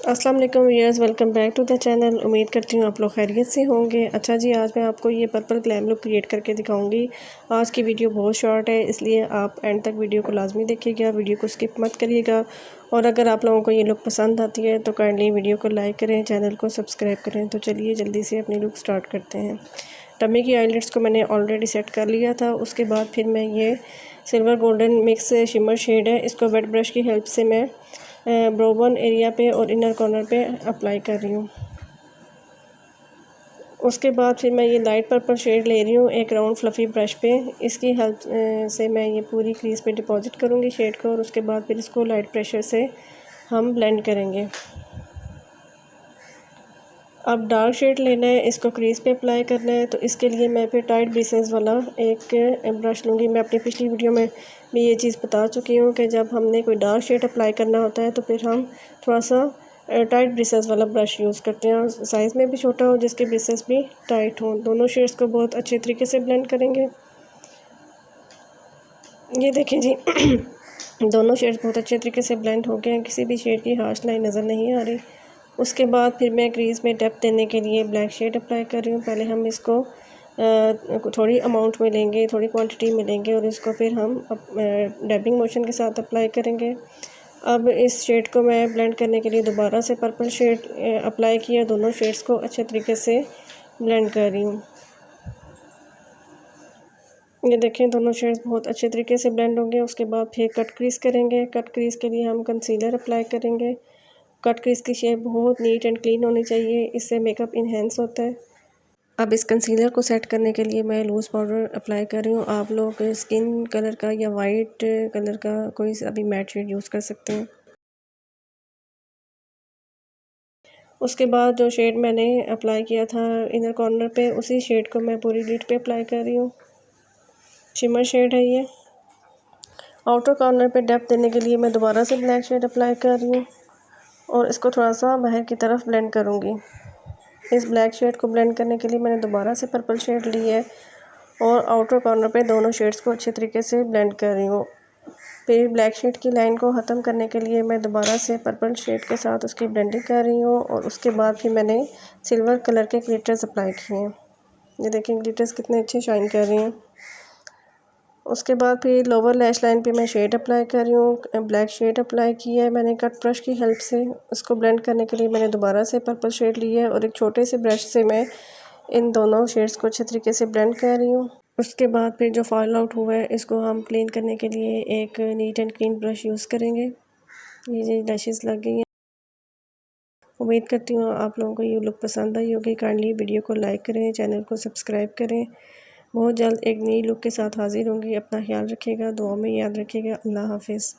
अस्सलाम वालेकुम viewers, welcome back to the channel. उम्मीद करती हूँ आप लोग खैरियत से होंगे। अच्छा जी, आज मैं आपको ये पर्पल ग्लैम लुक क्रिएट करके दिखाऊंगी। आज की वीडियो बहुत शॉर्ट है, इसलिए आप एंड तक वीडियो को लाजमी देखिएगा, वीडियो को स्किप मत करिएगा। और अगर आप लोगों को ये लुक पसंद आती है तो काइंडली वीडियो को लाइक करें, चैनल को सब्सक्राइब करें। तो चलिए जल्दी से अपनी लुक स्टार्ट करते हैं। टमी की आईलेट्स को मैंने ऑलरेडी सेट कर लिया था। उसके बाद फिर मैं ये silver golden mix shimmer shade है, इसको वेट ब्रश की हेल्प से मैं ब्रो बोन एरिया पे और इनर कॉर्नर पे अप्लाई कर रही हूँ। उसके बाद फिर मैं ये लाइट पर्पल शेड ले रही हूँ एक राउंड फ्लफ़ी ब्रश पे। इसकी हेल्प से मैं ये पूरी क्रीज पे डिपॉजिट करूँगी शेड को, और उसके बाद फिर इसको लाइट प्रेशर से हम ब्लेंड करेंगे। अब डार्क शेड लेना है, इसको क्रीज पे अप्लाई करना है। तो इसके लिए मैं फिर टाइट ब्रिसेस वाला एक ब्रश लूँगी। मैं अपनी पिछली वीडियो में भी ये चीज़ बता चुकी हूँ कि जब हमने कोई डार्क शेड अप्लाई करना होता है तो फिर हम थोड़ा सा टाइट ब्रिसेस वाला ब्रश यूज़ करते हैं, साइज़ में भी छोटा हो, जिसके ब्रिसेस भी टाइट हों। दोनों शेड्स को बहुत अच्छे तरीके से ब्लेंड करेंगे। ये देखें जी दोनों शेड्स बहुत अच्छे तरीके से ब्लेंड हो गए हैं, किसी भी शेड की हार्श लाइन नज़र नहीं आ रही। उसके बाद फिर मैं क्रीज में डेप्थ देने के लिए ब्लैक शेड अप्लाई कर रही हूँ। पहले हम इसको थोड़ी अमाउंट में लेंगे, थोड़ी क्वांटिटी में लेंगे, और इसको फिर हम डैबिंग मोशन के साथ अप्लाई करेंगे। अब इस शेड को मैं ब्लेंड करने के लिए दोबारा से पर्पल शेड अप्लाई किया। दोनों शेड्स को अच्छे तरीके से ब्लेंड कर रही हूँ। ये देखें दोनों शेड्स बहुत अच्छे तरीके से ब्लेंड होंगे। उसके बाद फिर कट क्रीज करेंगे। कट क्रीज के लिए हम कंसीलर अप्लाई करेंगे। कट क्रीज की शेप बहुत नीट एंड क्लीन होनी चाहिए, इससे मेकअप इन्हेंस होता है। अब इस कंसीलर को सेट करने के लिए मैं लूज़ पाउडर अप्लाई कर रही हूँ। आप लोग स्किन कलर का या वाइट कलर का कोई सा भी मैट शेड यूज़ कर सकते हैं। उसके बाद जो शेड मैंने अप्लाई किया था इनर कॉर्नर पे, उसी शेड को मैं पूरी लिड पे अप्लाई कर रही हूँ। शिमर शेड है ये। आउटर कॉर्नर पे डेप्थ देने के लिए मैं दोबारा से ब्लैक शेड अप्लाई कर रही हूँ, और इसको थोड़ा सा बाहर की तरफ ब्लेंड करूँगी। इस ब्लैक शेड को ब्लेंड करने के लिए मैंने दोबारा से पर्पल शेड ली है, और आउटर कॉर्नर पे दोनों शेड्स को अच्छे तरीके से ब्लेंड कर रही हूँ। फिर ब्लैक शेड की लाइन को ख़त्म करने के लिए मैं दोबारा से पर्पल शेड के साथ उसकी ब्लेंडिंग कर रही हूँ, और उसके बाद फिर मैंने सिल्वर कलर के ग्लिटर्स अप्लाई किए हैं। ये देखें ग्लिटर्स कितने अच्छे शाइन कर रहे हैं। उसके बाद फिर लोअर लैश लाइन पे मैं शेड अप्लाई कर रही हूँ। ब्लैक शेड अप्लाई किया है मैंने कट ब्रश की हेल्प से। उसको ब्लेंड करने के लिए मैंने दोबारा से पर्पल शेड लिया है, और एक छोटे से ब्रश से मैं इन दोनों शेड्स को अच्छे तरीके से ब्लेंड कर रही हूँ। उसके बाद फिर जो फॉल आउट हुआ है इसको हम क्लीन करने के लिए एक neat and clean brush use करेंगे। ये लैशेस लग गई हैं। उम्मीद करती हूँ आप लोगों को ये लुक पसंद आई होगी। काइंडली वीडियो को लाइक करें, चैनल को सब्सक्राइब करें। बहुत जल्द एक नई लुक के साथ हाजिर होंगी। अपना ख्याल रखिएगा, दुआ में याद रखिएगा। अल्लाह हाफिज़।